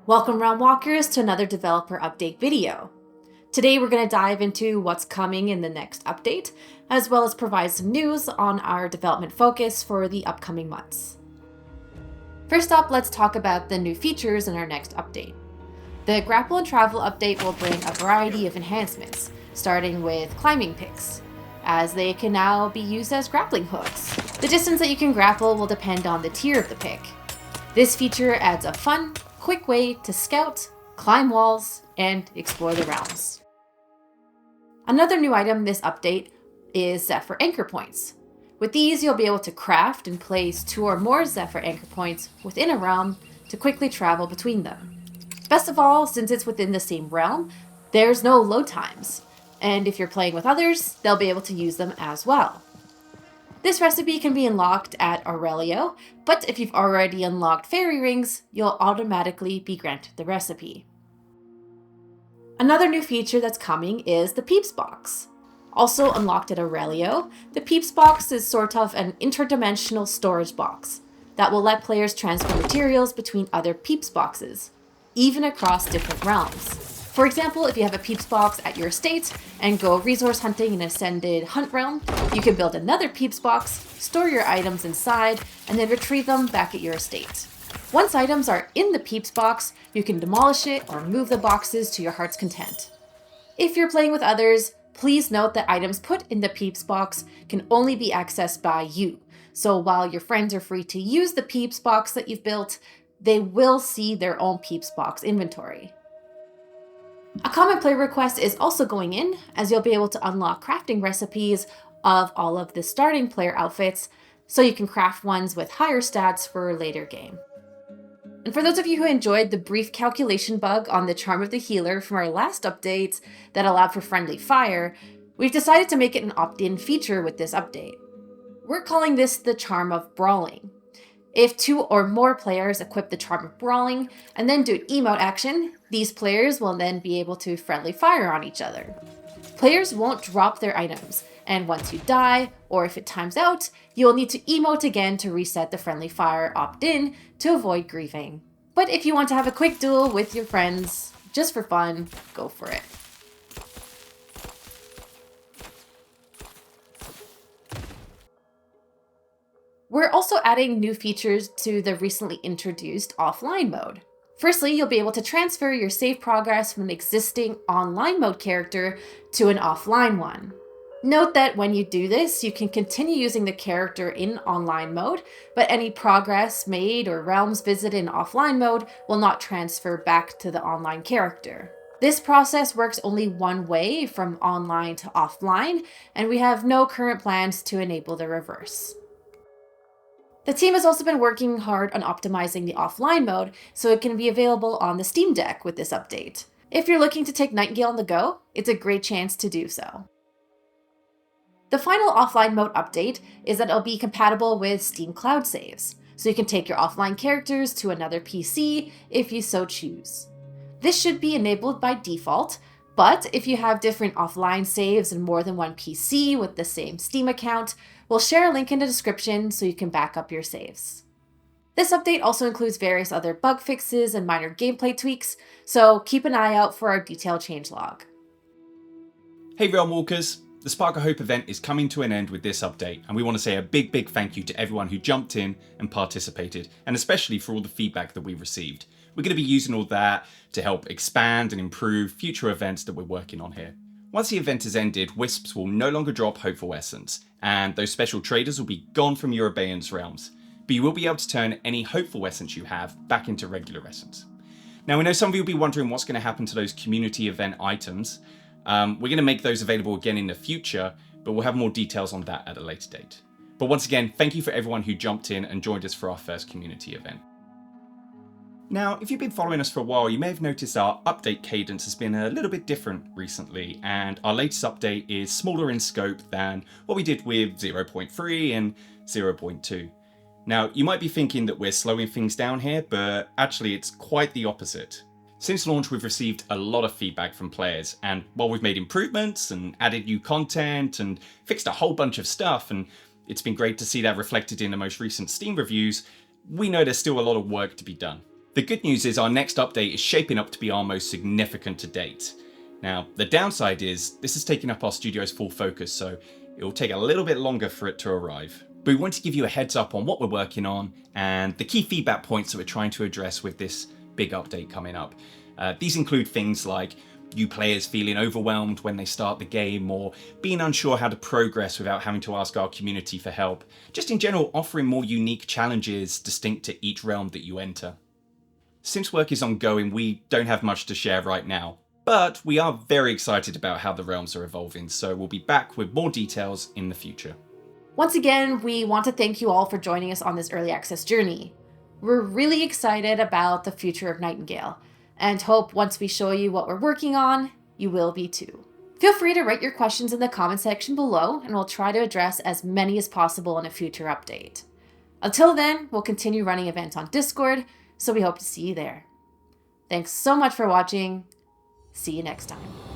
Welcome Realmwalkers to another developer update video. Today we're going to dive into what's coming in the next update, as well as provide some news on our development focus for the upcoming months. First up, let's talk about the new features in our next update. The Grapple and Travel update will bring a variety of enhancements, starting with climbing picks, as they can now be used as grappling hooks. The distance that you can grapple will depend on the tier of the pick. This feature adds a fun, quick way to scout, climb walls, and explore the realms. Another new item in this update is Zephyr anchor points. With these, you'll be able to craft and place 2 or more Zephyr anchor points within a realm to quickly travel between them. Best of all, since it's within the same realm, there's no load times, and if you're playing with others, they'll be able to use them as well. This recipe can be unlocked at Aurelio, but if you've already unlocked fairy rings, you'll automatically be granted the recipe. Another new feature that's coming is the Pepys Box. Also unlocked at Aurelio, the Pepys Box is sort of an interdimensional storage box that will let players transfer materials between other Pepys Boxes, even across different realms. For example, if you have a Pepys Box at your estate and go resource hunting in Ascended Hunt realm, you can build another Pepys Box, store your items inside, and then retrieve them back at your estate. Once items are in the Pepys Box, you can demolish it or move the boxes to your heart's content. If you're playing with others, please note that items put in the Pepys Box can only be accessed by you. So while your friends are free to use the Pepys Box that you've built, they will see their own Pepys Box inventory. A common play request is also going in, as you'll be able to unlock crafting recipes of all of the starting player outfits, so you can craft ones with higher stats for a later game. And for those of you who enjoyed the brief calculation bug on the Charm of the Healer from our last update that allowed for friendly fire, we've decided to make it an opt-in feature with this update. We're calling this the Charm of Brawling. If 2 or more players equip the Charm of Brawling and then do an emote action, these players will then be able to friendly fire on each other. Players won't drop their items, and once you die, or if it times out, you'll need to emote again to reset the friendly fire opt-in to avoid grieving. But if you want to have a quick duel with your friends, just for fun, go for it. We're also adding new features to the recently introduced offline mode. Firstly, you'll be able to transfer your save progress from an existing online mode character to an offline one. Note that when you do this, you can continue using the character in online mode, but any progress made or realms visited in offline mode will not transfer back to the online character. This process works only one way from online to offline, and we have no current plans to enable the reverse. The team has also been working hard on optimizing the offline mode so it can be available on the Steam Deck with this update. If you're looking to take Nightingale on the go, it's a great chance to do so. The final offline mode update is that it'll be compatible with Steam Cloud saves, so you can take your offline characters to another PC if you so choose. This should be enabled by default, but if you have different offline saves and more than one PC with the same Steam account, we'll share a link in the description so you can back up your saves. This update also includes various other bug fixes and minor gameplay tweaks, so keep an eye out for our detailed changelog. Hey Realmwalkers! The Spark of Hope event is coming to an end with this update, and we want to say a big thank you to everyone who jumped in and participated, and especially for all the feedback that we received. We're going to be using all that to help expand and improve future events that we're working on here. Once the event has ended, Wisps will no longer drop Hopeful Essence, and those special traders will be gone from your Abeyance realms, but you will be able to turn any Hopeful Essence you have back into regular Essence. Now we know some of you will be wondering what's going to happen to those community event items. We're going to make those available again in the future, but we'll have more details on that at a later date. But once again, thank you for everyone who jumped in and joined us for our first community event. Now, if you've been following us for a while, you may have noticed our update cadence has been a little bit different recently, and our latest update is smaller in scope than what we did with 0.3 and 0.2. Now, you might be thinking that we're slowing things down here, but actually it's quite the opposite. Since launch, we've received a lot of feedback from players, and while we've made improvements and added new content and fixed a whole bunch of stuff, and it's been great to see that reflected in the most recent Steam reviews, we know there's still a lot of work to be done. The good news is our next update is shaping up to be our most significant to date. Now, the downside is this is taking up our studio's full focus, so it will take a little bit longer for it to arrive. But we want to give you a heads up on what we're working on and the key feedback points that we're trying to address with this big update coming up. These include things like you players feeling overwhelmed when they start the game, or being unsure how to progress without having to ask our community for help. Just in general, offering more unique challenges distinct to each realm that you enter. Since work is ongoing, we don't have much to share right now, but we are very excited about how the realms are evolving, so we'll be back with more details in the future. Once again, we want to thank you all for joining us on this early access journey. We're really excited about the future of Nightingale, and hope once we show you what we're working on, you will be too. Feel free to write your questions in the comment section below, and we'll try to address as many as possible in a future update. Until then, we'll continue running events on Discord, so we hope to see you there. Thanks so much for watching. See you next time.